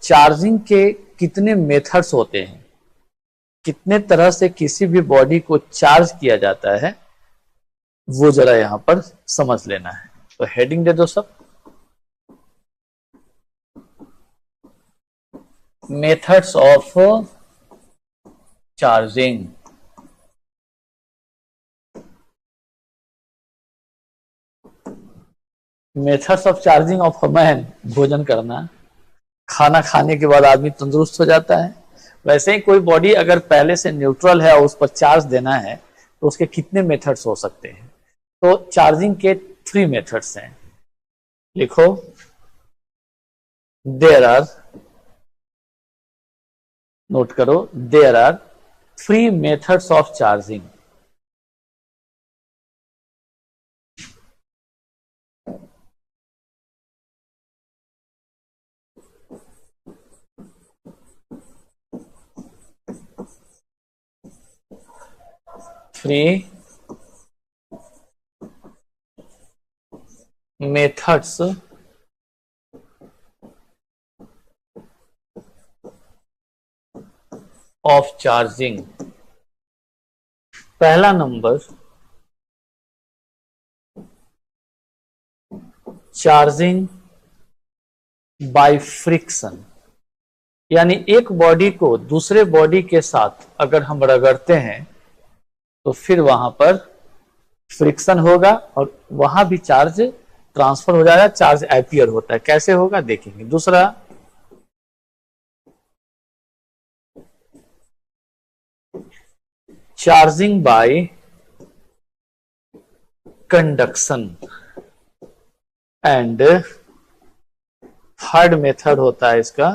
Charging के कितने methods होते हैं, कितने तरह से किसी भी बॉडी को चार्ज किया जाता है, वो जरा यहां पर समझ लेना है। तो हेडिंग दे दो सब, methods of charging. Methods of charging of a man, भोजन करना, खाना खाने के बाद आदमी तंदुरुस्त हो जाता है। वैसे ही कोई बॉडी अगर पहले से न्यूट्रल है और उस पर चार्ज देना है तो उसके कितने मेथड्स हो सकते हैं। तो चार्जिंग के 3 मेथड्स हैं, लिखो। देयर आर, नोट करो, there are 3 methods of charging. Three methods of charging। पहला नंबर, चार्जिंग बाय फ्रिक्शन, यानी एक बॉडी को दूसरे बॉडी के साथ अगर हम रगड़ते हैं तो फिर वहां पर फ्रिक्शन होगा और वहां भी चार्ज ट्रांसफर हो जाएगा, चार्ज एपियर होता है। कैसे होगा देखेंगे। दूसरा, charging by conduction, and third method होता है इसका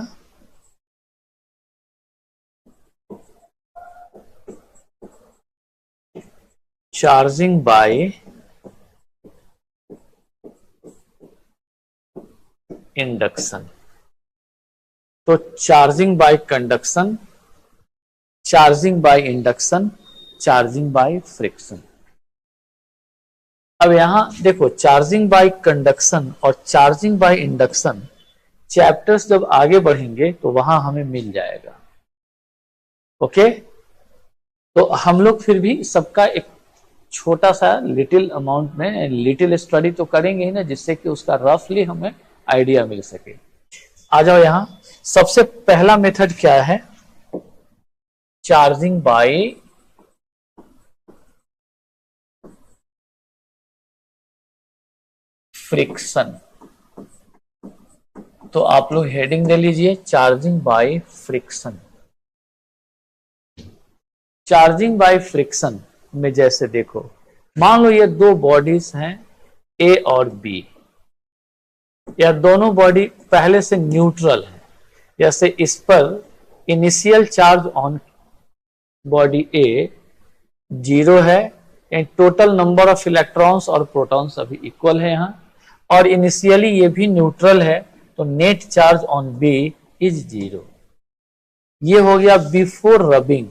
चार्जिंग बाय इंडक्शन। तो charging by conduction, charging by induction, charging by friction. अब यहां देखो, चार्जिंग बाय कंडक्शन और चार्जिंग बाय इंडक्शन चैप्टर्स जब आगे बढ़ेंगे तो वहां हमें मिल जाएगा। ओके, तो हम लोग फिर भी सबका एक छोटा सा लिटिल अमाउंट में लिटिल स्टडी तो करेंगे ही ना, जिससे कि उसका रफली हमें आइडिया मिल सके। आ जाओ यहां, सबसे पहला मेथड क्या है, चार्जिंग बाय फ्रिक्शन। तो आप लोग हेडिंग दे लीजिए, charging by friction. Charging by friction में जैसे देखो, मान लो ये 2 बॉडीज हैं ए और बी, या दोनों बॉडी पहले से न्यूट्रल है। जैसे इस पर initial charge on body A 0 है, टोटल नंबर ऑफ इलेक्ट्रॉन्स और प्रोटॉन्स अभी इक्वल है यहां, और इनिशियली ये भी न्यूट्रल है, तो net charge on B is 0। ये हो गया बिफोर रबिंग।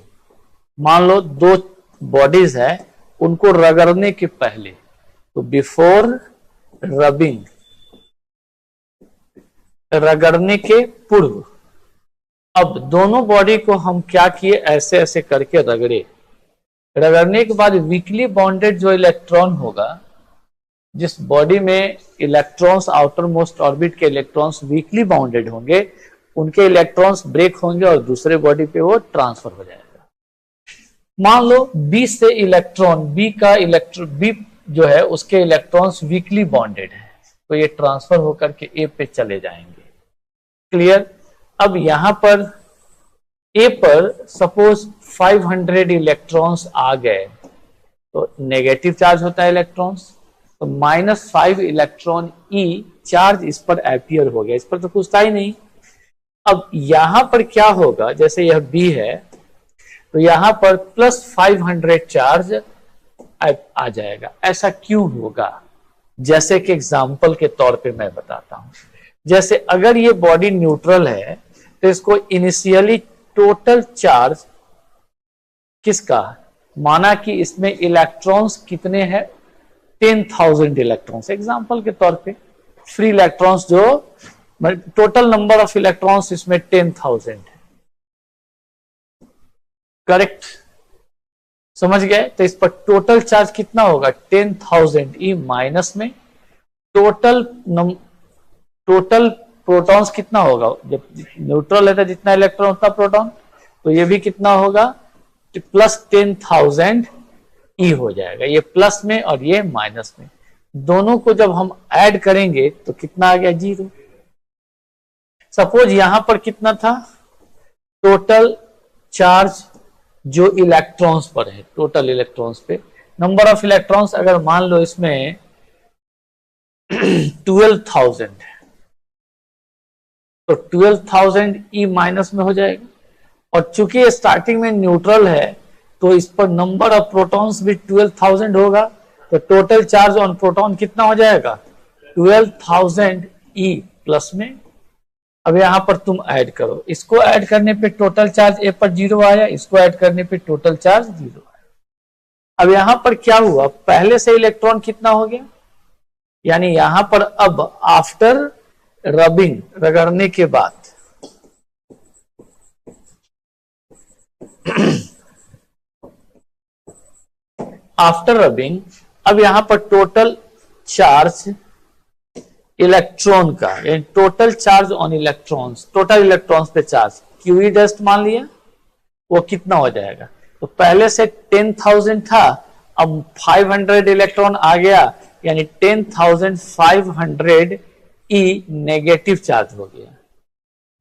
मान लो 2 बॉडीज है, उनको रगड़ने के पहले, तो बिफोर रबिंग, रगड़ने के पूर्व। अब दोनों बॉडी को हम क्या किए, ऐसे ऐसे करके रगड़े। रगड़ने के बाद वीकली बॉन्डेड जो इलेक्ट्रॉन होगा, जिस बॉडी में इलेक्ट्रॉन्स आउटर मोस्ट ऑर्बिट के इलेक्ट्रॉन्स वीकली बाउंडेड होंगे, उनके इलेक्ट्रॉन्स ब्रेक होंगे और दूसरे बॉडी पे वो ट्रांसफर हो जाएगा। मान लो बी से इलेक्ट्रॉन, बी जो है उसके इलेक्ट्रॉन्स वीकली बॉन्डेड है, तो ये ट्रांसफर होकर के ए पे चले जाएंगे। क्लियर। अब यहां पर ए पर सपोज 500 इलेक्ट्रॉन्स आ गए, तो नेगेटिव चार्ज होता है इलेक्ट्रॉन्स, तो -5 इलेक्ट्रॉन ई चार्ज इस पर एपियर हो गया, इस पर तो कुछ था ही नहीं। अब यहां पर क्या होगा, जैसे यह बी है तो यहां पर +500 चार्ज आ जाएगा। ऐसा क्यों होगा, जैसे कि एग्जाम्पल के तौर पे मैं बताता हूं। जैसे अगर ये बॉडी न्यूट्रल है तो इसको इनिशियली टोटल चार्ज किसका, माना कि इसमें इलेक्ट्रॉन्स कितने हैं, 10,000 इलेक्ट्रॉन्स, एग्जाम्पल के तौर पे फ्री इलेक्ट्रॉन्स जो टोटल नंबर ऑफ इलेक्ट्रॉन्स इसमें 10,000 है। करेक्ट, समझ गए? तो इस पर टोटल चार्ज कितना होगा? 10,000 ई माइनस में टोटल प्रोटॉन्स कितना होगा? जब न्यूट्रल है तो जितना इलेक्ट्रॉन उतना प्रोटॉन, तो ये भी कितना होगा? प्लस 10,000 ई हो जाएगा, ये प्लस में और ये माइनस में। दोनों को जब हम ऐड करेंगे तो कितना आ गया? 0। सपोज यहां पर कितना था? टोटल चार्ज जो इलेक्ट्रॉन्स पर है, टोटल इलेक्ट्रॉन्स पे नंबर ऑफ इलेक्ट्रॉन्स अगर मान लो इसमें 12,000 है, तो 12,000 ई माइनस में हो जाएगा। और चूंकि ये स्टार्टिंग में न्यूट्रल है तो इस पर नंबर ऑफ प्रोटॉन्स भी 12,000 होगा, तो टोटल चार्ज ऑन प्रोटॉन कितना हो जाएगा? 12,000 ई प्लस में। अब यहां पर तुम ऐड करो, इसको ऐड करने पे टोटल चार्ज ए पर 0 आया, इसको ऐड करने पे टोटल चार्ज 0 आया। अब यहां पर क्या हुआ? पहले से इलेक्ट्रॉन कितना हो गया? यानी यहां पर अब आफ्टर रबिंग, रगड़ने के बाद आफ्टर रबिंग, अब यहां पर टोटल चार्ज इलेक्ट्रॉन का, यानी total charge on electrons, total electrons पे चार्ज क्यूई डस्ट मान लिया, वो कितना हो जाएगा? तो पहले से 10,000 था, अब 500 इलेक्ट्रॉन आ गया, यानी 10,500 ई नेगेटिव चार्ज हो गया।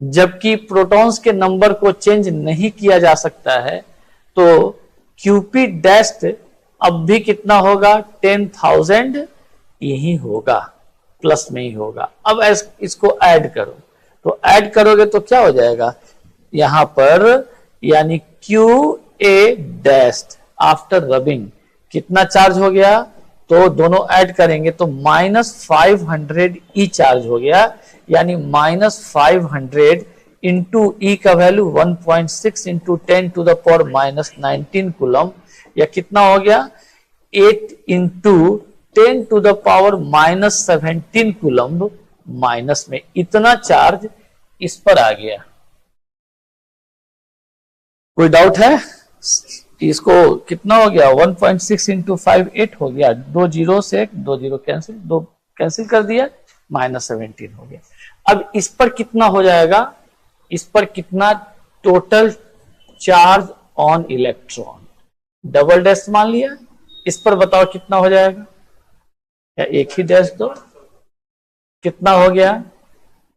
जबकि प्रोटॉन्स के नंबर को चेंज नहीं किया जा सकता है, तो क्यूपी डैस्ट अब भी कितना होगा? 10,000 यही होगा, प्लस में ही होगा। अब इसको ऐड करो, तो ऐड करोगे तो क्या हो जाएगा यहां पर? यानी Q A dashed after rubbing कितना चार्ज हो गया? तो दोनों ऐड करेंगे तो -500 ई चार्ज हो गया, यानी -500 इंटू ई का वैल्यू 1.6 इंटू 10⁻⁻19 कूलम, या कितना हो गया? 8 इंटू 10⁻⁻17 कूलम माइनस में। इतना चार्ज इस पर आ गया। कोई डाउट है? इसको कितना हो गया? 1.6 इंटू 5 8 हो गया, 2 जीरो से 2 जीरो कैंसिल, 2 कैंसिल कर दिया, -17 हो गया। अब इस पर कितना हो जाएगा? इस पर कितना total charge on electron? Double dash मान लिया, इस पर बताओ कितना हो जाएगा? या एक ही डैश दो, कितना हो गया?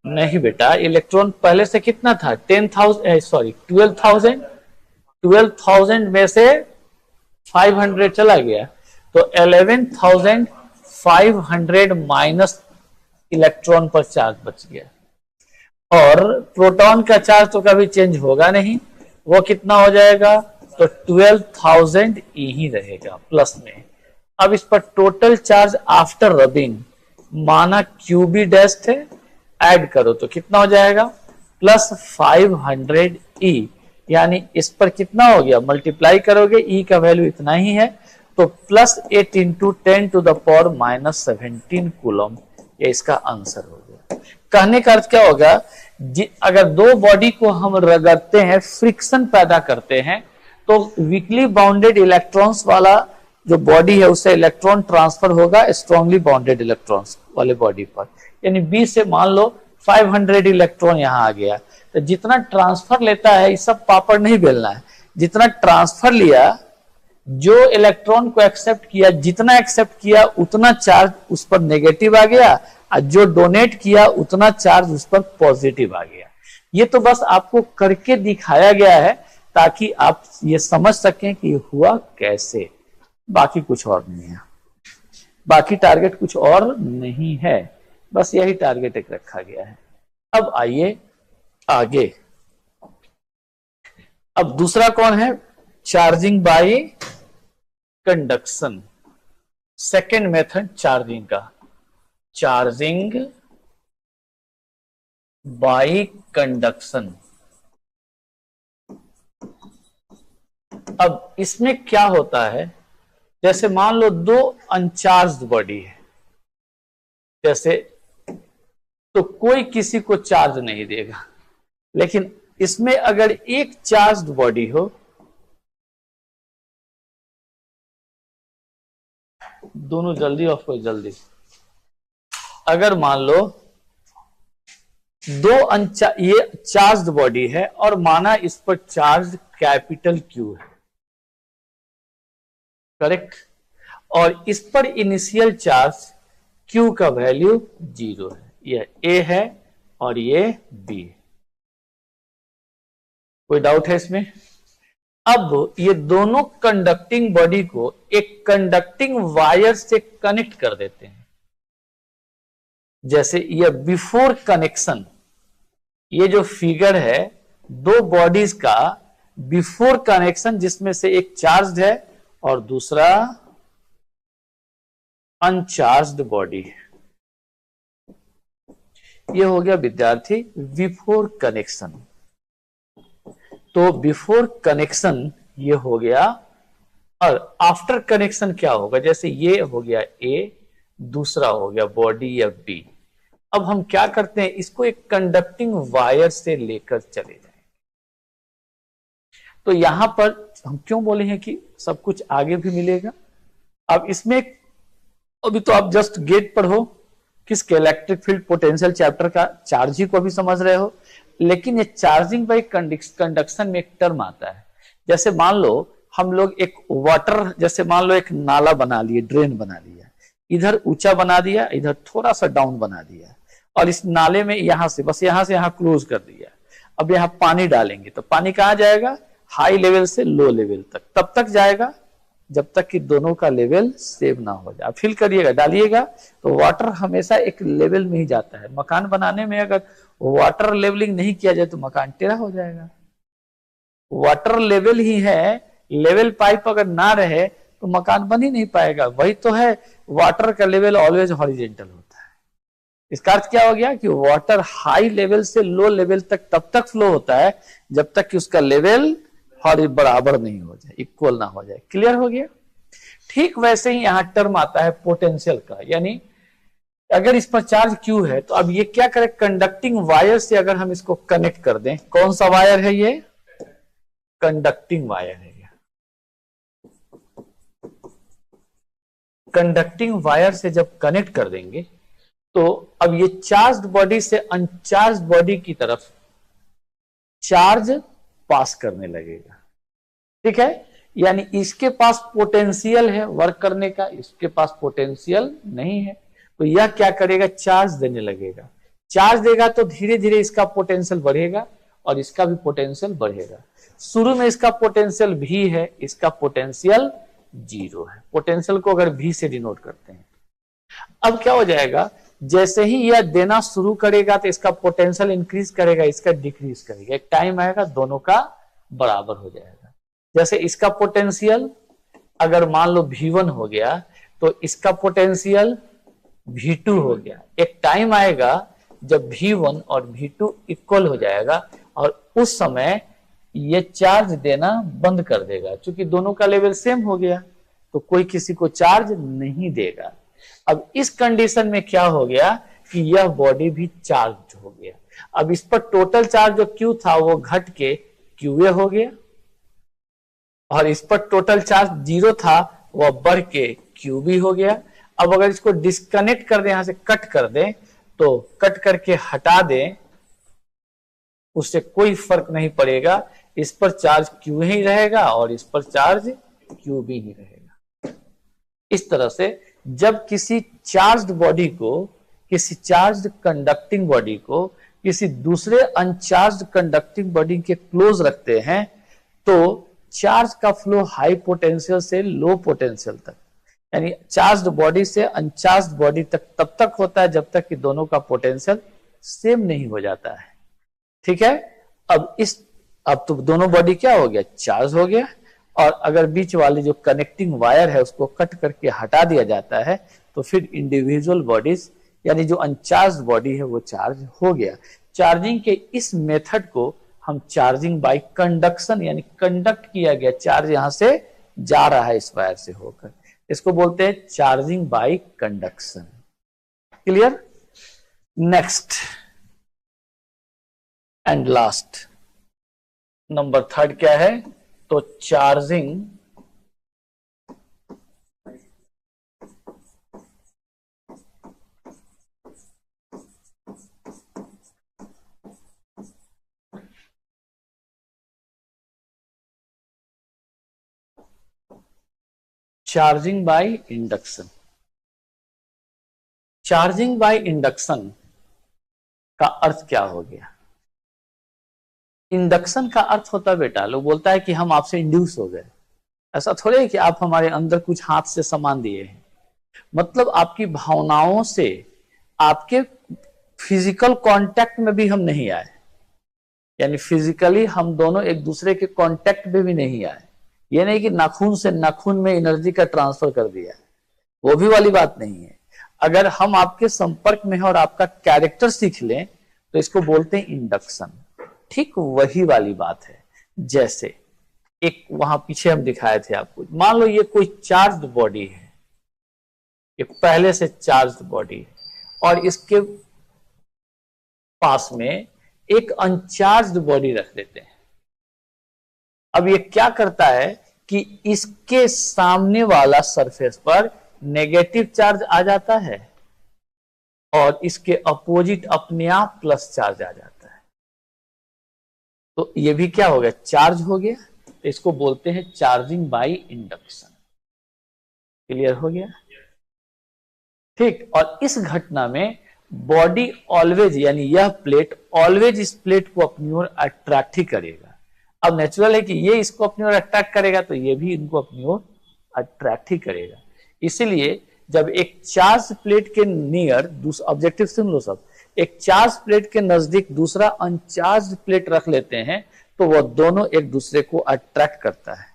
नहीं बेटा, इलेक्ट्रॉन पहले से कितना था? 12,000 में से 500 चला गया, तो 11,500 माइनस इलेक्ट्रॉन पर चार्ज बच गया। और प्रोटॉन का चार्ज तो कभी चेंज होगा नहीं, वो कितना हो जाएगा? तो 12,000 यही रहेगा प्लस में। अब इस पर टोटल चार्ज आफ्टर रबिंग माना क्यूबी डैश थे, ऐड करो तो कितना हो जाएगा? +500 ई, यानी इस पर कितना हो गया? मल्टीप्लाई करोगे, ई का वैल्यू इतना ही है, तो +8 इंटू 10⁻⁻17 कूलम, ये इसका आंसर हो गया। कहने का अर्थ क्या होगा? अगर दो बॉडी को हम रगड़ते हैं, फ्रिक्शन पैदा करते हैं, तो वीकली बाउंडेड इलेक्ट्रॉन्स वाला जो बॉडी है उससे इलेक्ट्रॉन ट्रांसफर होगा स्ट्रांगली बाउंडेड इलेक्ट्रॉन्स वाले बॉडी पर। यानी बी से मान लो 500 इलेक्ट्रॉन यहां आ गया, तो जितना ट्रांसफर लेता है, ये सब पापड़ नहीं बेलना है, जितना ट्रांसफर लिया, जो इलेक्ट्रॉन को एक्सेप्ट किया, जितना एक्सेप्ट किया उतना चार्ज उस पर नेगेटिव आ गया, और जो डोनेट किया उतना चार्ज उस पर पॉजिटिव आ गया। ये तो बस आपको करके दिखाया गया है ताकि आप ये समझ सकें कि हुआ कैसे, बाकी कुछ और नहीं है, बाकी टारगेट कुछ और नहीं है, बस यही टारगेट एक रखा गया है। अब आइए आगे। अब दूसरा कौन है? Charging by conduction. Second method charging का, चार्जिंग बाय कंडक्शन। अब इसमें क्या होता है? जैसे मान लो दो अनचार्ज्ड बॉडी है, जैसे तो कोई किसी को चार्ज नहीं देगा। लेकिन इसमें अगर एक चार्ज्ड बॉडी हो, दोनों जल्दी ऑफ करो जल्दी। अगर मान लो ये चार्ज्ड बॉडी है और माना इस पर चार्ज कैपिटल क्यू है, करेक्ट, और इस पर इनिशियल चार्ज क्यू का वैल्यू 0 है। ये ए है और ये बी है। कोई डाउट है इसमें? अब ये दोनों कंडक्टिंग बॉडी को एक कंडक्टिंग वायर से कनेक्ट कर देते हैं। जैसे ये बिफोर कनेक्शन, ये जो फिगर है दो बॉडीज का बिफोर कनेक्शन, जिसमें से एक चार्ज्ड है और दूसरा अनचार्ज्ड बॉडी है। ये हो गया विद्यार्थी बिफोर कनेक्शन। तो बिफोर कनेक्शन ये हो गया, और आफ्टर कनेक्शन क्या होगा? जैसे ये हो गया ए, दूसरा हो गया बॉडी या बी। अब हम क्या करते हैं, इसको एक कंडक्टिंग वायर से लेकर चले जाएंगे। तो यहां पर हम क्यों बोले हैं कि सब कुछ आगे भी मिलेगा। अब इसमें अभी तो आप जस्ट गेट पर हो, किसके इलेक्ट्रिक फील्ड पोटेंशियल चैप्टर का चार्ज ही को अभी समझ रहे हो, लेकिन ये चार्जिंग बाय कंडक्शन में एक टर्म आता है। जैसे मान लो हम लोग एक वाटर, जैसे मान लो एक नाला बना लिए, ड्रेन बना लिया, इधर ऊंचा बना दिया, इधर थोड़ा सा डाउन बना दिया, और इस नाले में यहां से बस यहां से यहां क्लोज कर दिया। अब यहां पानी डालेंगे तो पानी कहां जाएगा? हाई लेवल से लो लेवल तक, तब तक जाएगा जब तक कि दोनों का लेवल सेम ना हो जाए। फिल करिएगा, डालिएगा, तो वाटर हमेशा एक लेवल में ही जाता है। मकान बनाने में अगर वाटर लेवलिंग नहीं किया जाए तो मकान टेढ़ा हो जाएगा। वाटर लेवल ही है, लेवल पाइप अगर ना रहे तो मकान बन ही नहीं पाएगा। वही तो है, वाटर का लेवल ऑलवेज हॉरिजेंटल होता है। इसका अर्थ क्या हो गया कि वाटर हाई लेवल से लो लेवल तक तब तक फ्लो होता है जब तक कि उसका लेवल बराबर नहीं हो जाए, इक्वल ना हो जाए। क्लियर हो गया? ठीक वैसे ही यहां टर्म आता है पोटेंशियल का, यानी अगर इस पर चार्ज क्यू है तो अब ये क्या करे, कंडक्टिंग वायर से अगर हम इसको कनेक्ट कर दें। कौन सा वायर है ये? कंडक्टिंग वायर है। कंडक्टिंग वायर से जब कनेक्ट कर देंगे तो अब ये चार्ज्ड बॉडी से अनचार्ज्ड बॉडी की तरफ चार्ज पास करने लगेगा। ठीक है, यानी इसके पास पोटेंशियल है वर्क करने का, इसके पास पोटेंशियल नहीं है, तो यह क्या करेगा? चार्ज देने लगेगा। चार्ज देगा तो धीरे धीरे इसका पोटेंशियल बढ़ेगा और इसका भी पोटेंशियल बढ़ेगा। शुरू में इसका पोटेंशियल भी है, इसका पोटेंशियल 0 है। पोटेंशियल को अगर भी से डिनोट करते हैं, अब क्या हो जाएगा? जैसे ही यह देना शुरू करेगा तो इसका पोटेंशियल इंक्रीज करेगा, इसका डिक्रीज करेगा। एक टाइम आएगा दोनों का बराबर हो जाएगा। जैसे इसका पोटेंशियल अगर मान लो V1 हो गया तो इसका पोटेंशियल V2 हो गया। एक टाइम आएगा जब V1 और V2 इक्वल हो जाएगा और उस समय ये चार्ज देना बंद कर देगा। क्योंकि दोनों का लेवल सेम हो गया तो कोई किसी को चार्ज नहीं देगा। अब इस कंडीशन में क्या हो गया कि यह बॉडी भी चार्ज हो गया। अब इस पर टोटल चार्ज जो Q था वो घट के QA हो गया, और इस पर टोटल चार्ज 0 था वह बढ़ के QB हो गया। अब अगर इसको डिस्कनेक्ट कर दें, यहां से कट कर दें, तो कट करके हटा दें, उससे कोई फर्क नहीं पड़ेगा। इस पर चार्ज Q ही रहेगा और इस पर चार्ज QB ही रहेगा। इस तरह से जब किसी चार्ज्ड बॉडी को, किसी चार्ज्ड कंडक्टिंग बॉडी को किसी दूसरे अनचार्ज्ड कंडक्टिंग बॉडी के क्लोज रखते हैं तो चार्ज का फ्लो हाई पोटेंशियल से लो पोटेंशियल तक, यानी चार्ज्ड बॉडी से अनचार्ज्ड बॉडी तक तब तक होता है जब तक कि दोनों का पोटेंशियल सेम नहीं हो जाता है। ठीक है, अब तो दोनों बॉडी क्या हो गया? चार्ज हो गया। और अगर बीच वाली जो कनेक्टिंग वायर है उसको कट करके हटा दिया जाता है तो फिर इंडिविजुअल बॉडीज, यानी जो अनचार्ज्ड बॉडी है वो चार्ज हो गया। चार्जिंग के इस मेथड को हम चार्जिंग बाय कंडक्शन, यानी कंडक्ट किया गया चार्ज यहां से जा रहा है इस वायर से होकर, इसको बोलते हैं charging by conduction. Clear? Next and last number third क्या है? तो charging charging by induction. Charging by induction का अर्थ क्या हो गया? इंडक्शन का अर्थ होता है बेटा, लोग बोलता है कि हम आपसे इंड्यूस हो गए। ऐसा थोड़े है कि आप हमारे अंदर कुछ हाथ से सामान दिए हैं। मतलब आपकी भावनाओं से, आपके फिजिकल कांटेक्ट में भी हम नहीं आए, यानी फिजिकली हम दोनों एक दूसरे के कांटेक्ट में भी नहीं आए। ये नहीं कि नाखून से नाखून में एनर्जी का ट्रांसफर कर दिया, वो भी वाली बात नहीं है। अगर हम आपके संपर्क में हैं और आपका कैरेक्टर सीख लें तो इसको बोलते हैं इंडक्शन। ठीक वही वाली बात है। जैसे एक वहां पीछे हम दिखाए थे आपको, मान लो ये कोई चार्ज्ड बॉडी है, ये पहले से चार्ज्ड बॉडी है, और इसके पास में एक अनचार्ज्ड बॉडी रख देते हैं। अब ये क्या करता है कि इसके सामने वाला सरफेस पर नेगेटिव चार्ज आ जाता है और इसके अपोजिट अपने आप प्लस चार्ज आ जाता है। तो ये भी क्या हो गया? चार्ज हो गया। तो इसको बोलते हैं चार्जिंग बाय इंडक्शन। क्लियर हो गया? ठीक। और इस घटना में बॉडी ऑलवेज, यानी यह प्लेट ऑलवेज इस प्लेट को अपनी ओर अट्रैक्ट ही करेगा। अब नेचुरल है कि ये इसको अपनी ओर अट्रैक्ट करेगा तो ये भी इनको अपनी ओर अट्रैक्ट ही करेगा। इसीलिए जब एक चार्ज प्लेट के नियर, ऑब्जेक्टिव सुन लो सब, एक चार्ज प्लेट के नजदीक दूसरा अनचार्ज प्लेट रख लेते हैं तो वह दोनों एक दूसरे को अट्रैक्ट करता है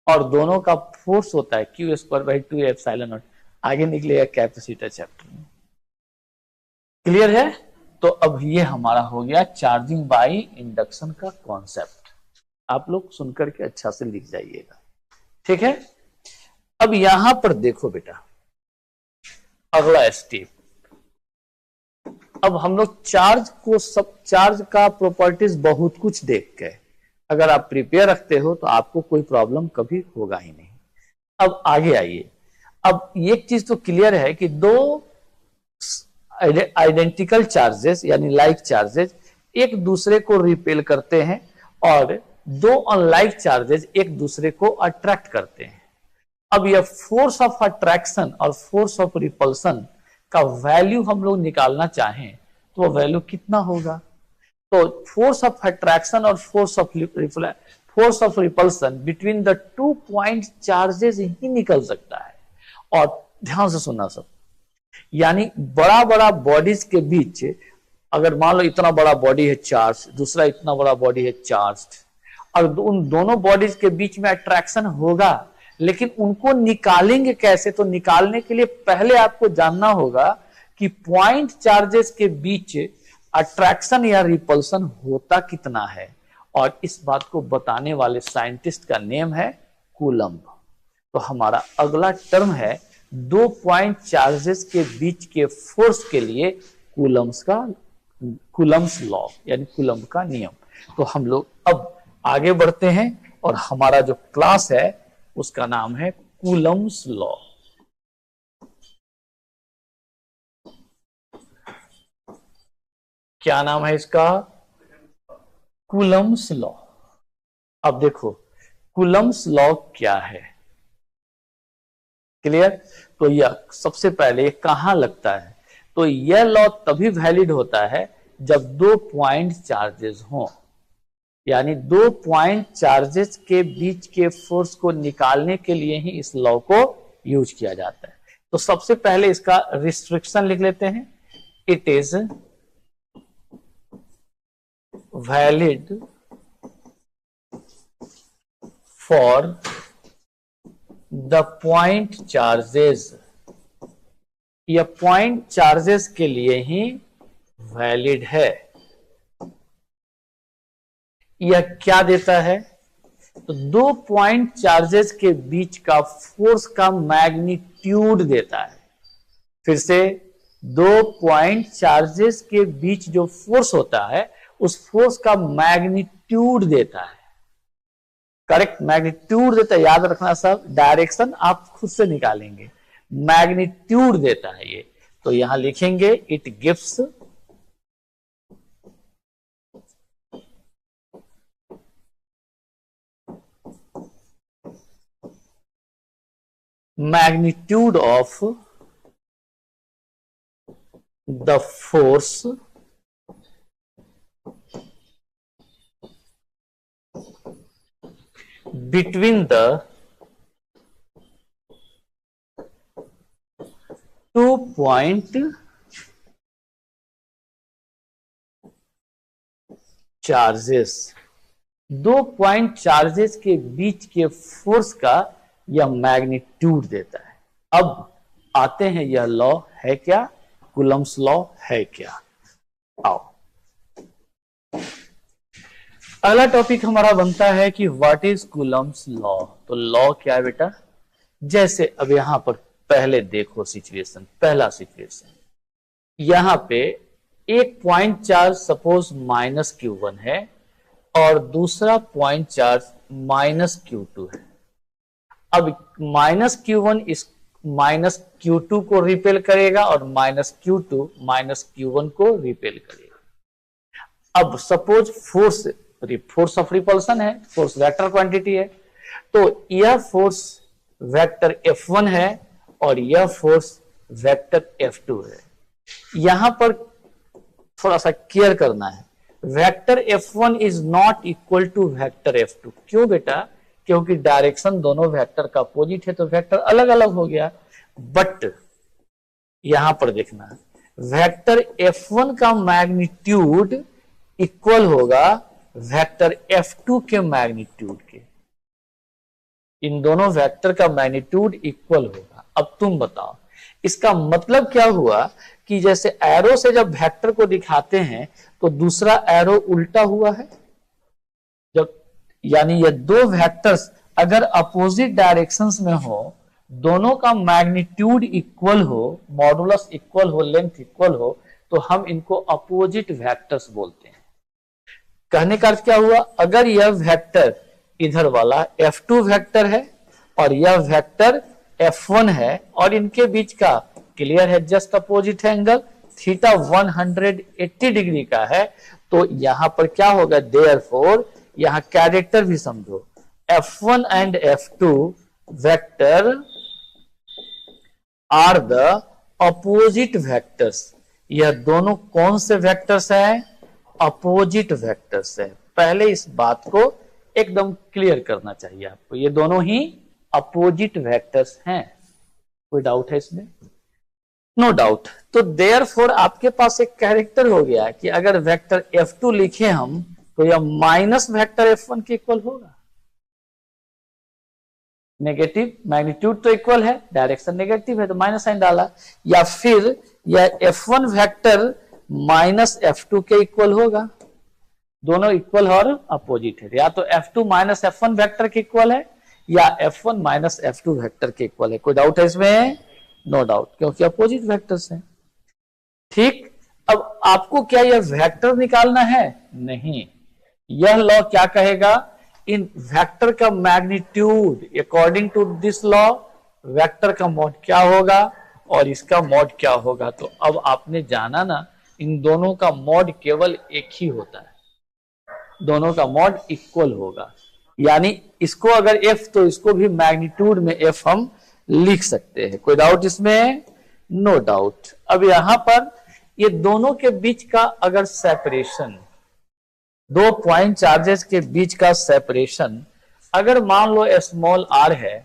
और दोनों का फोर्स होता है Q²/2ε0। आगे निकलेगा कैपेसिटर चैप्टर में। क्लियर है? तो अब ये हमारा हो गया चार्जिंग बाय इंडक्शन का कॉन्सेप्ट। आप लोग सुनकर के अच्छा से लिख जाइएगा। ठीक है? अब यहां पर देखो बेटा, अगला स्टेप। अब हम लोग चार्ज का प्रॉपर्टीज बहुत कुछ देख गए। अगर आप प्रिपेयर रखते हो तो आपको कोई प्रॉब्लम कभी होगा ही नहीं। अब आगे आइए। अब एक चीज तो क्लियर है कि दो आइडेंटिकल चार्जेस यानी लाइक चार्जेस एक दूसरे को रिपेल करते हैं और दो अनलाइक चार्जेस एक दूसरे को अट्रैक्ट करते हैं। अब यह फोर्स ऑफ अट्रैक्शन और फोर्स ऑफ रिपल्सन का वैल्यू हम लोग निकालना चाहें तो वो वैल्यू कितना होगा? तो फोर्स ऑफ अट्रैक्शन और force of repulsion between the 2 point charges ही निकल सकता है। और ध्यान से सुनना सब, यानी बड़ा बड़ा बॉडीज के बीच, अगर मान लो इतना बड़ा बॉडी है चार्ज, दूसरा इतना बड़ा बॉडी है चार्ज, और उन दोनों बॉडीज के बीच में अट्रैक्शन होगा, लेकिन उनको निकालेंगे कैसे? तो निकालने के लिए पहले आपको जानना होगा कि पॉइंट चार्जेस के बीच अट्रैक्शन या रिपल्सन होता कितना है, और इस बात को बताने वाले साइंटिस्ट का नेम है कूलम्ब। तो हमारा अगला टर्म है 2 पॉइंट चार्जेस के बीच के फोर्स के लिए कूलम्ब्स लॉ यानी कूलम्ब का नियम। तो हम लोग अब आगे बढ़ते हैं और हमारा जो क्लास है उसका नाम है कूलम्ब्स लॉ। क्या नाम है इसका? Coulomb's law. अब देखो कूलम्ब्स लॉ क्या है। क्लियर? तो यह सबसे पहले कहां लगता है? तो यह लॉ तभी वैलिड होता है जब 2 पॉइंट चार्जेस हों, यानी 2 पॉइंट चार्जेस के बीच के फोर्स को निकालने के लिए ही इस लॉ को यूज किया जाता है। तो सबसे पहले इसका रिस्ट्रिक्शन लिख लेते हैं। It is valid for the point charges, यह पॉइंट चार्जेस के लिए ही वैलिड है। यह क्या देता है? तो 2 पॉइंट चार्जेस के बीच का फोर्स का मैग्नीट्यूड देता है। फिर से दो पॉइंट चार्जेस के बीच जो फोर्स होता है उस फोर्स का मैग्नीट्यूड देता है। करेक्ट, मैग्नीट्यूड देता है, याद रखना सब, डायरेक्शन आप खुद से निकालेंगे, मैग्नीट्यूड देता है ये। तो यहां लिखेंगे it gives magnitude of the force between the two-point charges, दो पॉइंट चार्जेस के बीच के फोर्स का यह मैग्नीट्यूड देता है। अब आते हैं, यह लॉ है क्या, कूलम्स लॉ है क्या। आओ, अगला टॉपिक हमारा बनता है कि व्हाट इज कूलम्स लॉ। तो लॉ क्या है बेटा, जैसे अब यहां पर पहले देखो सिचुएशन, पहला सिचुएशन, यहां पे एक पॉइंट चार्ज सपोज -Q1 है और दूसरा पॉइंट चार्ज -Q2 है। अब -Q1 इस -Q2 को रिपेल करेगा और -Q2 -Q1 को रिपेल करेगा। अब सपोज फोर्स ऑफ रिपल्सन है, फोर्स वेक्टर क्वांटिटी है, तो यह फोर्स वेक्टर F1 है और यह फोर्स वेक्टर F2 है। यहां पर थोड़ा सा केयर करना है, vector F1 is not equal to vector F2। क्यों बेटा, क्योंकि डायरेक्शन दोनों वेक्टर का अपोजिट है तो वेक्टर अलग अलग हो गया। बट यहां पर देखना, वेक्टर F1 का मैग्नीट्यूड इक्वल होगा वेक्टर F2 के मैग्नीट्यूड के, इन दोनों वेक्टर का मैग्नीट्यूड इक्वल होगा। अब तुम बताओ इसका मतलब क्या हुआ कि जैसे एरो से जब वेक्टर को दिखाते हैं तो दूसरा एरो उल्टा हुआ है, जब यानी ये दो वेक्टर्स अगर अपोजिट डायरेक्शंस में हो, दोनों का मैग्नीट्यूड इक्वल हो, मॉडुलस इक्वल हो, लेंथ इक्वल हो, तो हम इनको अपोजिट वेक्टर्स बोलते हैं। कहने का अर्थ क्या हुआ, अगर यह वेक्टर इधर वाला F2 वेक्टर है और यह वेक्टर F1 है और इनके बीच का क्लियर है just opposite angle theta 180 degree का है, तो यहां पर क्या होगा, देयरफॉर यहां कैरेक्टर भी समझो, F1 and F2 vector are the opposite vectors. यह दोनों कौन से वेक्टर्स हैं, अपोजिट वेक्टर्स है। पहले इस बात को एकदम क्लियर करना चाहिए आपको, ये दोनों ही अपोजिट वेक्टर्स हैं। कोई डाउट है इसमें? No doubt. तो देयरफॉर आपके पास एक कैरेक्टर हो गया कि अगर वेक्टर F2 लिखे हम तो यह माइनस वेक्टर F1 के इक्वल होगा। नेगेटिव, मैग्नीट्यूड तो इक्वल है, डायरेक्शन नेगेटिव है तो माइनस साइन डाला, या फिर यह F1 वेक्टर माइनस F2 के इक्वल होगा, दोनों इक्वल और अपोजिट है, या तो F2 माइनस F1 वेक्टर के इक्वल है या F1 माइनस F2 वेक्टर के इक्वल है। कोई डाउट है इसमें? नो डाउट, क्योंकि अपोजिट वेक्टर्स हैं। ठीक, अब आपको क्या यह वेक्टर निकालना है? नहीं, यह लॉ क्या कहेगा, इन वेक्टर का magnitude according to this law vector का मॉड क्या होगा और इसका मॉड क्या होगा। तो अब आपने जाना ना, इन दोनों का मॉड केवल एक ही होता है, दोनों का मॉड इक्वल होगा, यानी इसको अगर F तो इसको भी मैग्नीट्यूड में F हम लिख सकते हैं। कोई डाउट इसमें? No doubt. अब यहां पर ये दोनों के बीच का अगर सेपरेशन, दो पॉइंट चार्जेस के बीच का सेपरेशन अगर मान लो स्मॉल r है,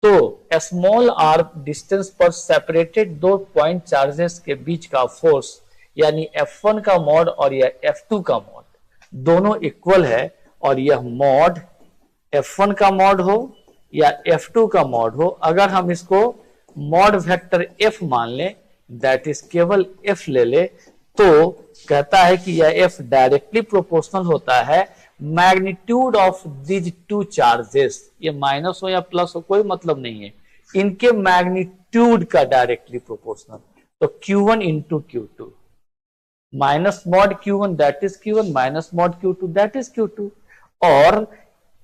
तो स्मॉल r डिस्टेंस पर सेपरेटेड दो पॉइंट चार्जेस के बीच का फोर्स यानी F1 का मॉड और यह F2 का मॉड दोनों इक्वल है, और यह मॉड F1 का मॉड हो या F2 का मॉड हो, अगर हम इसको मॉड वेक्टर F मान लें, दैट इज केवल F ले ले, तो कहता है कि यह F डायरेक्टली प्रोपोर्शनल होता है magnitude of these two charges. ये माइनस हो या प्लस हो कोई मतलब नहीं है, इनके मैग्नीट्यूड का डायरेक्टली प्रोपोर्शनल। तो Q1 into Q2 minus mod Q1 that is Q1 minus mod Q2 that is Q2 और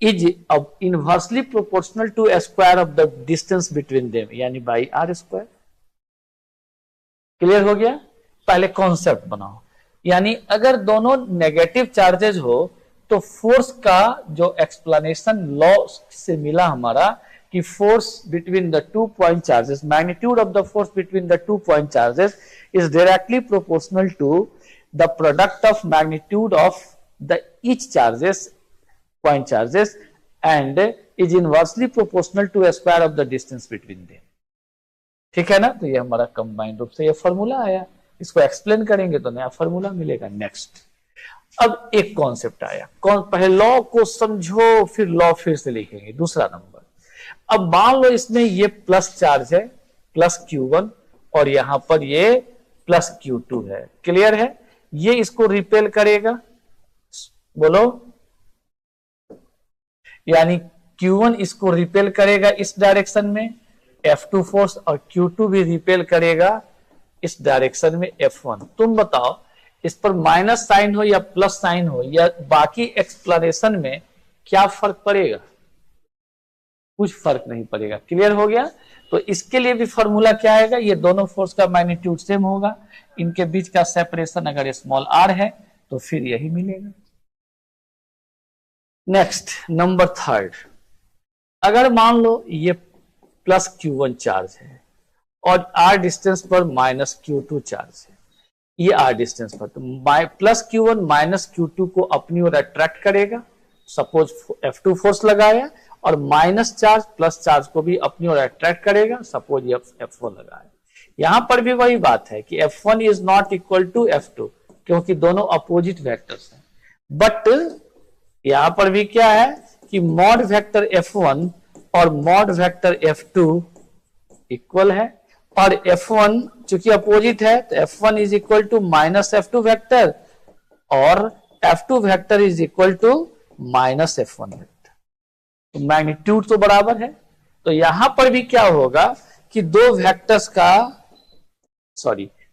इज अब inversely proportional to square of the distance between them यानी बाई आर स्क्वायर। क्लियर हो गया? पहले concept बनाओ, यानी अगर दोनों नेगेटिव चार्जेज हो तो फोर्स का जो एक्सप्लेनेशन लॉ से मिला हमारा कि force between the 2 point charges, magnitude of the force between the 2 point charges is directly proportional to the product of magnitude of the each charges point charges and is inversely proportional to square of the distance between them. ठीक है ना? तो ये हमारा combined रूप से ये formula आया, इसको एक्सप्लेन करेंगे तो नया फॉर्मूला मिलेगा। नेक्स्ट, अब एक कॉन्सेप्ट आया, कौन पहले लॉ को समझो फिर लॉ फिर से लिखेंगे। दूसरा नंबर, अब मान लो इसमें ये प्लस चार्ज है प्लस Q1 और यहां पर ये प्लस Q2 है। क्लियर है? ये इसको रिपेल करेगा, बोलो, यानी Q1 इसको रिपेल करेगा इस डायरेक्शन में F2 फोर्स और Q2 भी रिपेल करेगा इस डायरेक्शन में F1। तुम बताओ इस पर माइनस साइन हो या प्लस साइन हो या बाकी एक्सप्लेनेशन में क्या फर्क पड़ेगा? कुछ फर्क नहीं पड़ेगा। क्लियर हो गया? तो इसके लिए भी फॉर्मूला क्या आएगा? ये दोनों फोर्स का मैग्नीट्यूड सेम होगा, इनके बीच का सेपरेशन अगर स्मॉल r है तो फिर यही मिलेगा। नेक्स्ट, नंबर थर्ड, अगर मान लो ये प्लस Q1 चार्ज है और r डिस्टेंस पर माइनस Q2 चार्ज है, ये r डिस्टेंस पर, तो प्लस Q1 माइनस Q2 को अपनी ओर अट्रैक्ट करेगा, सपोज F2 फोर्स लगाया, और माइनस चार्ज प्लस चार्ज को भी अपनी ओर अट्रैक्ट करेगा, सपोज ये F1 लगाया। यहां पर भी वही बात है कि F1 is not equal to F2 क्योंकि दोनों अपोजिट वेक्टर्स हैं। बट यहां पर भी क्या है कि मॉड वेक्टर F1 और मॉड वेक्टर F2 इक्वल है, और F1 चूंकि अपोजिट है तो F1 is equal to minus F2 vector और F2 vector is equal to minus F1 vector. तो मैग्नीट्यूड तो बराबर है, तो यहां पर भी क्या होगा कि दो वेक्टर्स का,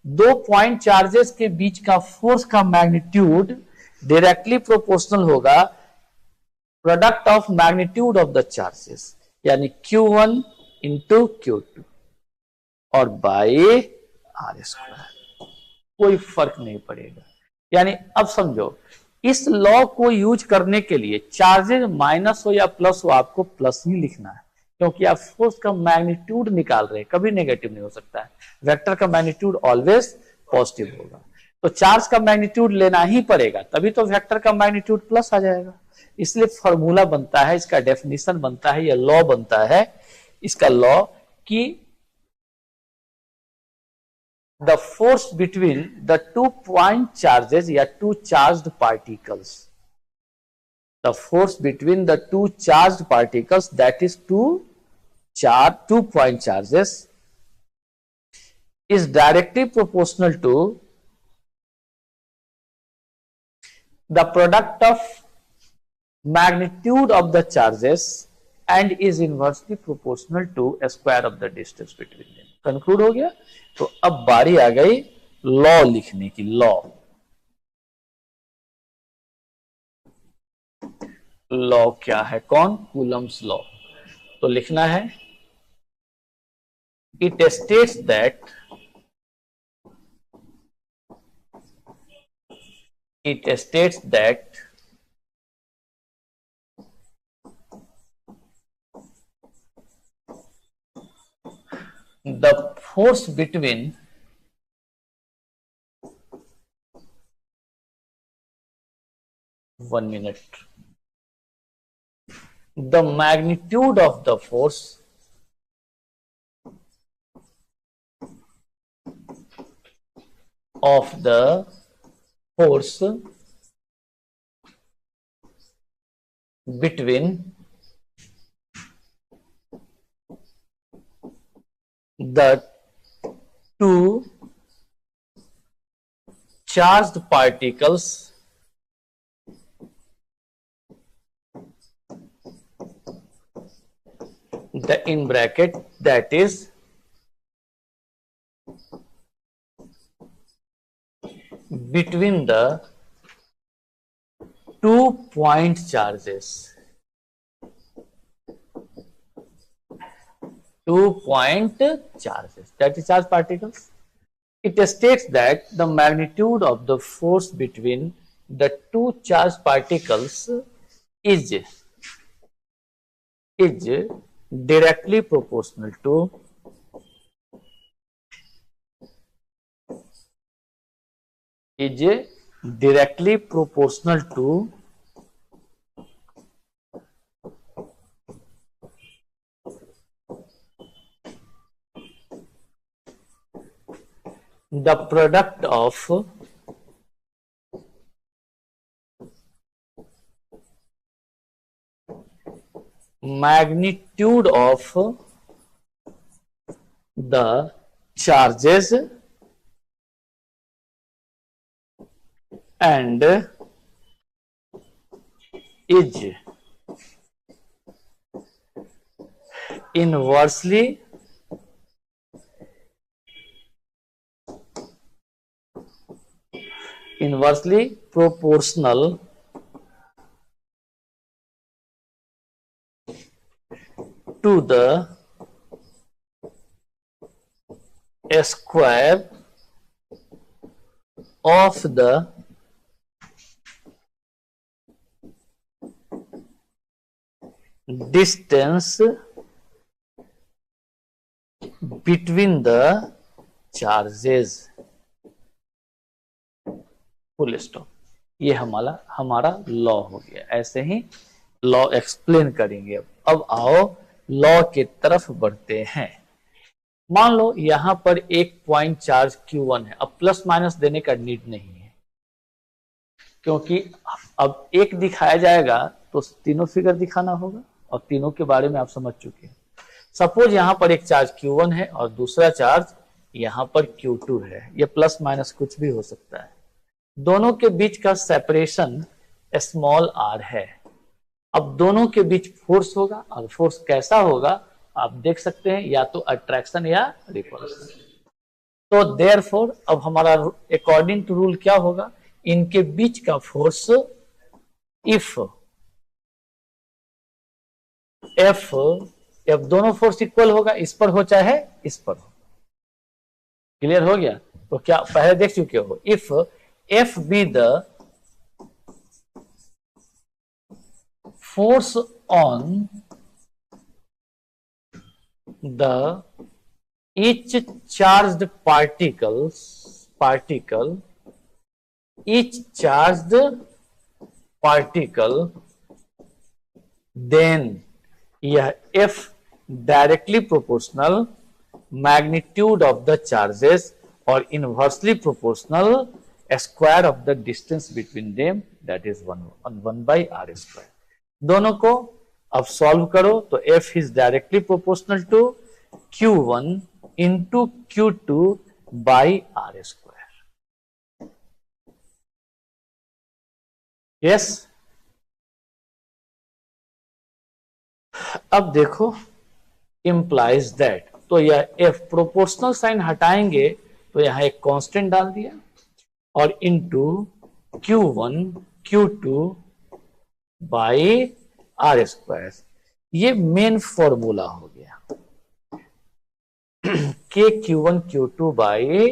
दो पॉइंट चार्जेस के बीच का फोर्स का मैग्नीट्यूड डायरेक्टली प्रोपोर्शनल होगा product of magnitude of the charges, यानी Q1 इंटू Q2 और बाई आर स्क्वायर। कोई फर्क नहीं पड़ेगा। यानी अब समझो, इस लॉ को यूज करने के लिए चार्जेस माइनस हो या प्लस हो आपको प्लस ही लिखना है, क्योंकि आप फोर्स का मैग्नीट्यूड निकाल रहे हैं, कभी नेगेटिव नहीं हो सकता है। वेक्टर का मैग्नीट्यूड ऑलवेज पॉजिटिव होगा, तो चार्ज का मैग्नीट्यूड लेना ही पड़ेगा, तभी तो वेक्टर का मैग्नीट्यूड प्लस आ जाएगा। इसलिए फॉर्मूला बनता है, इसका डेफिनेशन बनता है, यह लॉ बनता है, इसका लॉ कि the force between the 2 point charges या two charged particles, the force between the two charged particles, that is two point charges, is directly proportional to the product of magnitude of the charges and is inversely proportional to a square of the distance between them। Conclude हो गया? तो अब बारी आ गई law लिखने की। Law क्या है? कौन? Coulomb's law. तो लिखना है, it states that the force between the magnitude of the force between the two charged particles in bracket, that is between the 2 point charges. 2 point charges, that is charge particles. It states that the magnitude of the force between the two charged particles is directly proportional to the product of magnitude of the charges and is inversely proportional to the square of the distance between the charges. Full stop. ये हमारा law हो गया. ऐसे ही law explain करेंगे. अब आओ law की तरफ बढ़ते हैं. मान लो यहां पर एक पॉइंट चार्ज Q1 है. अब प्लस माइनस देने का नीड नहीं है, क्योंकि अब एक दिखाया जाएगा तो तीनों फिगर दिखाना होगा, और तीनों के बारे में आप समझ चुके हैं. सपोज यहां पर एक चार्ज Q1 है और दूसरा चार्ज यहां पर Q2 है. ये प्लस माइनस कुछ भी हो सकता है. दोनों के बीच का सेपरेशन स्मॉल r है. अब दोनों के बीच फोर्स होगा, और फोर्स कैसा होगा आप देख सकते हैं, या तो अट्रैक्शन या रिपल्शन. तो देयरफॉर अब हमारा अकॉर्डिंग टू रूल क्या होगा, इनके बीच का फोर्स इफ दोनों फोर्स इक्वल होगा, इस पर हो चाहे इस पर हो. क्लियर हो गया. तो क्या पहले देख चुके हो, if F be the force on the each charged particle, then यह F directly proportional magnitude of the charges और inversely proportional square of the distance between them, that is 1 by r square. दोनों को अब solve करो तो F is directly proportional to Q1 into Q2 by r square. Yes. अब देखो implies that, तो यह F प्रोपोर्शनल साइन हटाएंगे तो यहां एक कांस्टेंट डाल दिया, और into Q1 Q2 by R square. ये मेन फॉर्मूला हो गया के Q1 Q2 by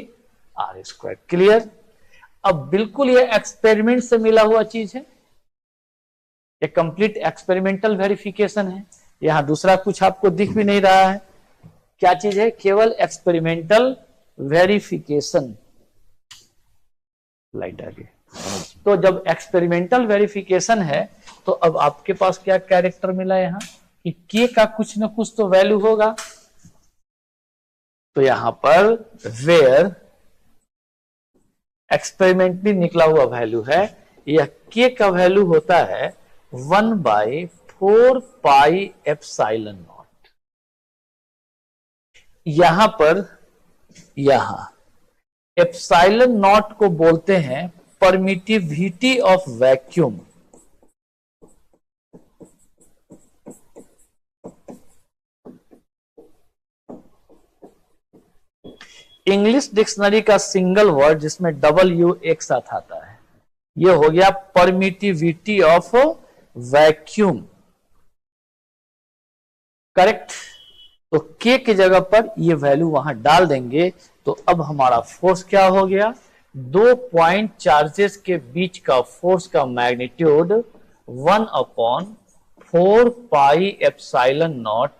R square. Clear. अब बिल्कुल ये एक्सपेरिमेंट से मिला हुआ चीज है, ये कंप्लीट एक्सपेरिमेंटल वेरिफिकेशन है. यहां दूसरा कुछ आपको दिख भी नहीं रहा है. क्या चीज है, केवल एक्सपेरिमेंटल वेरिफिकेशन. लाइट आ गई. तो जब एक्सपेरिमेंटल वेरिफिकेशन है तो अब आपके पास क्या कैरेक्टर मिला यहां कि के का कुछ ना कुछ तो वैल्यू होगा. तो यहां पर वेयर एक्सपेरिमेंटली निकला हुआ वैल्यू है, यह के का वैल्यू होता है 1/4 पाई एप्सिलॉन नॉट. यहां पर यहां एप्सिलॉन नॉट को बोलते हैं permittivity of vacuum. English dictionary का सिंगल वर्ड जिसमें डब्ल्यू एक साथ आता है, ये हो गया परमिटिविटी ऑफ वैक्यूम। करेक्ट। तो के की जगह पर ये वैल्यू वहां डाल देंगे तो अब हमारा फोर्स क्या हो गया, 2 पॉइंट चार्जेस के बीच का फोर्स का magnitude 1/4 pi epsilon not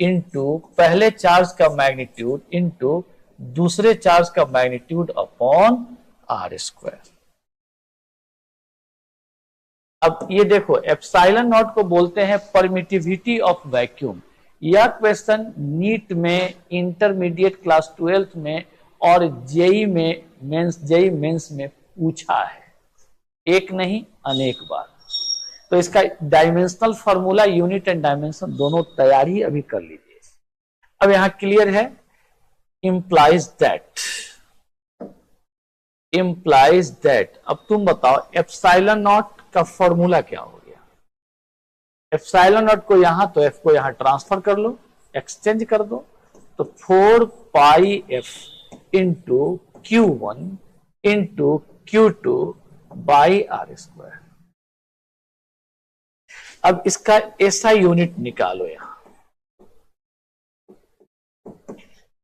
into पहले चार्ज का मैग्नीट्यूड इंटू दूसरे चार्ज का मैग्नीट्यूड अपॉन आर स्क्वायर। अब ये देखो एप्सिलॉन नॉट को बोलते हैं परमिटिविटी ऑफ वैक्यूम। यह क्वेश्चन नीट में, इंटरमीडिएट क्लास 12th में और जेई मेंस में पूछा है, एक नहीं अनेक बार। तो इसका dimensional formula, unit and dimension दोनों तैयारी अभी कर लीजिए। अब यहां क्लियर है, implies that। अब तुम बताओ एप्सिलॉन नॉट का फॉर्मूला क्या हो गया। एप्सिलॉन नॉट को यहां तो एफ को यहां ट्रांसफर कर लो, एक्सचेंज कर दो, तो 4 pi F into Q1 into Q2 by R square. अब इसका ऐसा यूनिट निकालो, यहां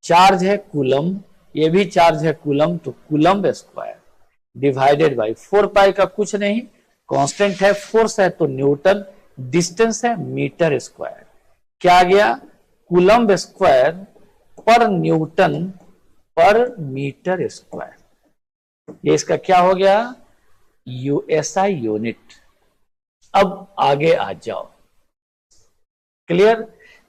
चार्ज है कूलम, ये भी चार्ज है कूलम, तो कूलम स्क्वायर डिवाइडेड बाई 4 पाई का कुछ नहीं, कांस्टेंट है, फोर्स है तो न्यूटन, डिस्टेंस है मीटर स्क्वायर। क्या आ गया, कूलम स्क्वायर पर न्यूटन पर मीटर स्क्वायर। ये इसका क्या हो गया, यूएसआई यूनिट। अब आगे आ जाओ, क्लियर।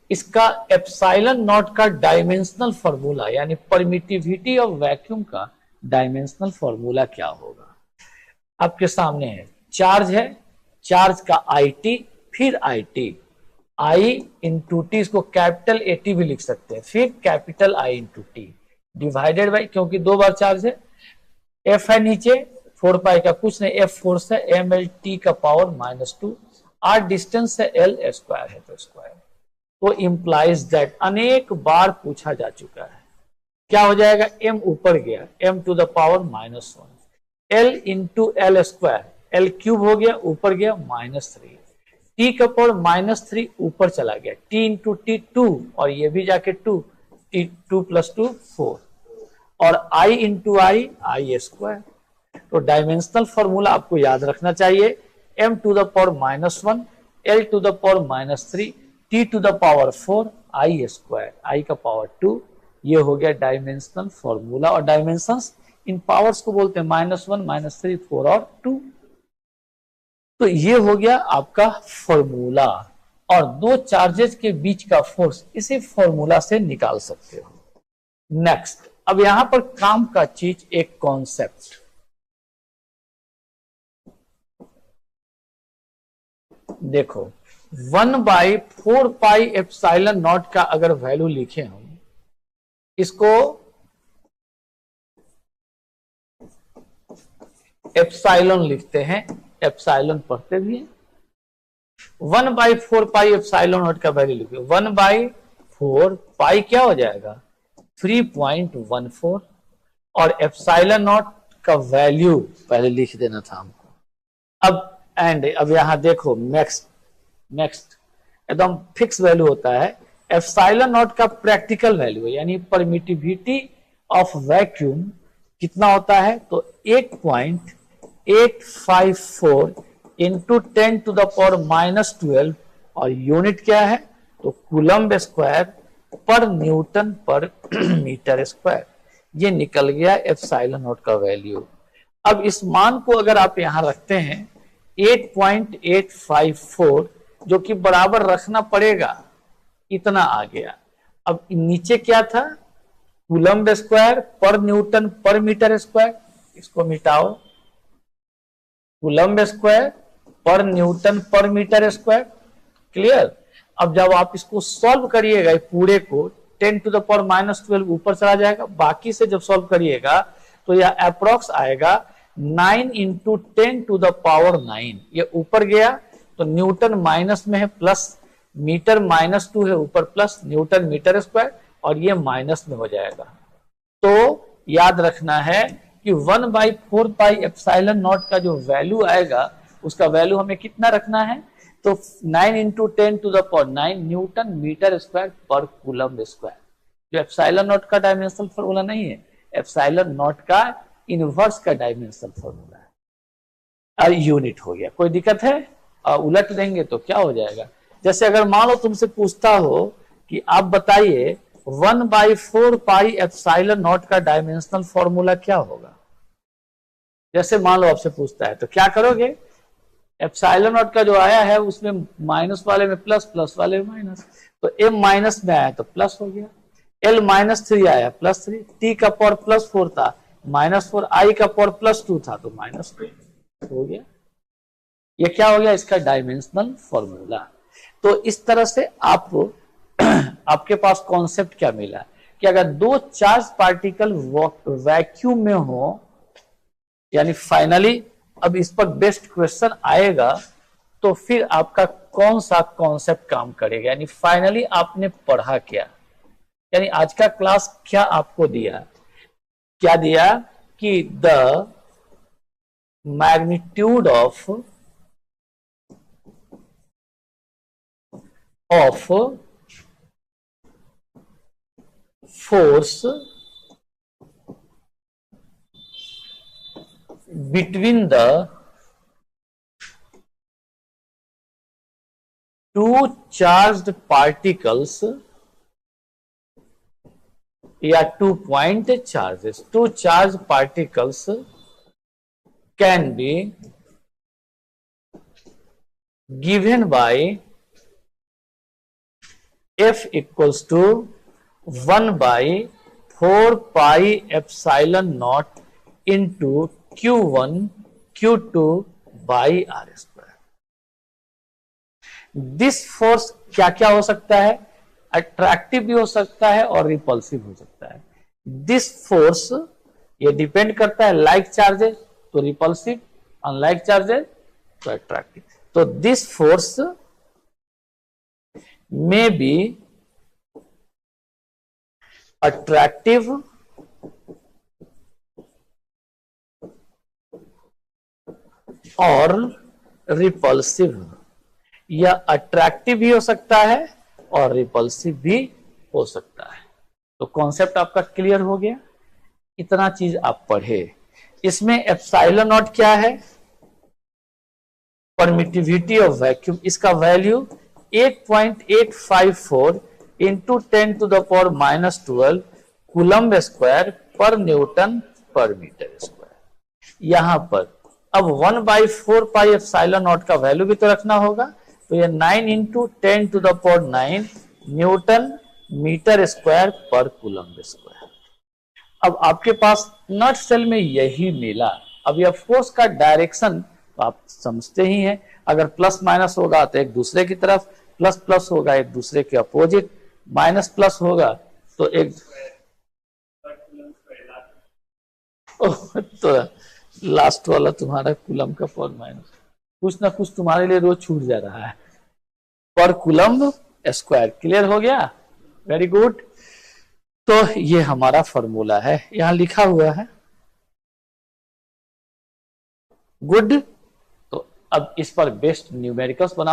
इसका एप्सिलॉन नॉट का डायमेंशनल फॉर्मूला यानी परमिटिविटी ऑफ वैक्यूम का डायमेंशनल फॉर्मूला क्या होगा, आपके सामने है। चार्ज है, चार्ज का IT, फिर IT, I इंटू टी, इसको कैपिटल AT भी लिख सकते हैं, फिर capital I into T divided by, क्योंकि 2 बार चार्ज है, F है नीचे 4 पाई का कुछ नहीं, F फोर्स है, MLT का पावर -2, R डिस्टेंस है, L स्क्वायर है तो स्क्वायर। तो इंप्लाइज दैट अनेक बार पूछा जा चुका है। क्या हो जाएगा, m ऊपर गया, m to the power -1, L into L square, L cube हो गया, ऊपर गया -3, t का पावर -3 ऊपर चला गया, t इंटू टी 2 और ये भी जाके 2, t 2 + 2 4 और I इंटू आई स्क्वायर। तो डायमेंशनल फॉर्मूला आपको याद रखना चाहिए, m to the power -1, L to the power -3, t to the power 4, I square, I का पावर 2। ये हो गया डायमेंशनल फॉर्मूला। और डायमेंशंस इन पावर्स को बोलते हैं -1, -3, 4 और 2। तो ये हो गया आपका फॉर्मूला, और 2 चार्जेस के बीच का फोर्स इसी फॉर्मूला से निकाल सकते हो। नेक्स्ट, अब यहां पर काम का चीज एक कॉन्सेप्ट देखो, 1/4 पाई एप्सिलॉन नॉट का अगर वैल्यू लिखे हम, इसको एप्सिलॉन लिखते हैं, एप्सिलॉन पढ़ते भी हैं। 1/4 पाई एप्सिलॉन नॉट का वैल्यू लिखो, 1/4 पाई क्या हो जाएगा 3.14, और एप्सिलॉन नॉट का वैल्यू पहले लिख देना था हमको। अब यहां देखो, नेक्स्ट एकदम फिक्स वैल्यू होता है। एप्सिलॉन नॉट का प्रैक्टिकल वैल्यू यानी परमिटिविटी ऑफ वैक्यूम कितना होता है, तो 8.854 इंटू 10 टू द पावर -12, और यूनिट क्या है, तो कूलम स्क्वायर पर न्यूटन पर मीटर स्क्वायर। ये निकल गया एप्सिलॉन नॉट का वैल्यू। अब इस मान को अगर आप यहां रखते हैं 8.854, जो कि बराबर रखना पड़ेगा, इतना आ गया। अब नीचे क्या था, कूलम स्क्वायर पर न्यूटन पर मीटर स्क्वायर, इसको मिटाओ, कूलम स्क्वायर पर न्यूटन पर मीटर स्क्वायर। क्लियर। अब जब आप इसको सॉल्व करिएगा पूरे को, 10 टू द पावर -12 ऊपर चला जाएगा, बाकी से जब सॉल्व करिएगा तो यह अप्रोक्स आएगा 9 इंटू 10 टू द पावर 9। ये ऊपर गया तो न्यूटन माइनस में है प्लस, मीटर -2 है ऊपर प्लस, न्यूटन मीटर स्क्वायर, और ये माइनस में हो जाएगा। तो याद रखना है कि 1/4πε0 का जो वैल्यू आएगा उसका वैल्यू हमें कितना रखना है, तो 9 इंटू 10⁹ न्यूटन मीटर स्क्वायर पर कूलम स्क्वायर। जो एप्सिलॉन नॉट का डायमेंशनल फॉर्मूला नहीं है, एप्सिलॉन नॉट का इनवर्स का डायमेंशनल फॉर्मूला है। और यूनिट हो गया, कोई दिक्कत है? उलट देंगे तो क्या हो जाएगा, जैसे अगर मान लो तुमसे पूछता हो कि आप बताइए 1/4πε0 का डायमेंशनल फॉर्मूला क्या होगा, जैसे मान लो आपसे पूछता है, तो क्या करोगे? एप्सिलॉन नॉट का जो आया है उसमें माइनस वाले में प्लस, प्लस वाले में माइनस, तो m माइनस में आया तो प्लस हो गया, l -3 आया +3, t का पावर +4 था -4, i का पावर +2 था तो -2 हो गया। ये क्या हो गया? इसका डायमेंशनल फॉर्मूला। तो इस तरह से आप आपके पास कॉन्सेप्ट क्या मिला कि अगर दो चार्ज पार्टिकल वैक्यूम में हो, यानी फाइनली अब इस पर बेस्ट क्वेश्चन आएगा, तो फिर आपका कौन सा कॉन्सेप्ट काम करेगा, यानी फाइनली आपने पढ़ा क्या, यानी आज का क्लास क्या आपको दिया, क्या दिया कि the magnitude of force between the two charged particles या 2 point charges, two charged particles can be given by F equals to 1/4πε0 into Q1 Q2 by R square. This force क्या क्या हो सकता है? अट्रैक्टिव भी हो सकता है और रिपल्सिव हो सकता है। दिस फोर्स ये डिपेंड करता है लाइक चार्जेस तो रिपल्सिव, अनलाइक चार्जेस तो अट्रैक्टिव। तो this force may be attractive और रिपल्सिव, या अट्रैक्टिव भी हो सकता है और रिपल्सिव भी हो सकता है। तो कॉन्सेप्ट आपका क्लियर हो गया, इतना चीज आप पढ़े। इसमें एप्सिलॉन नॉट क्या है? परमिटिविटी ऑफ वैक्यूम, इसका वैल्यू 8.854 इंटू 10⁻⁻12 कूलम्ब स्क्वायर पर न्यूटन पर मीटर स्क्वायर। यहां पर अब 1/4πε0 का वैल्यू भी तो रखना होगा, तो ये 9 इंटू 10⁹ न्यूटन मीटर स्क्वायर पर कूलम्ब स्क्वायर। अब आपके पास नट सेल में यही मिला। अब यह फोर्स का डायरेक्शन तो आप समझते ही हैं, अगर प्लस माइनस होगा तो एक दूसरे की तरफ, प्लस प्लस होगा एक दूसरे के अपोजिट, माइनस प्लस होगा तो एक तो लास्ट वाला तुम्हारा कूलम का पर माइनस, कुछ ना कुछ तुम्हारे लिए रोज छूट जा रहा है, पर कूलम स्क्वायर। क्लियर हो गया? Very good. तो ये हमारा फॉर्मूला है, यहां लिखा हुआ है। गुड। तो अब इस पर बेस्ट न्यूमेरिकल्स बनाओ।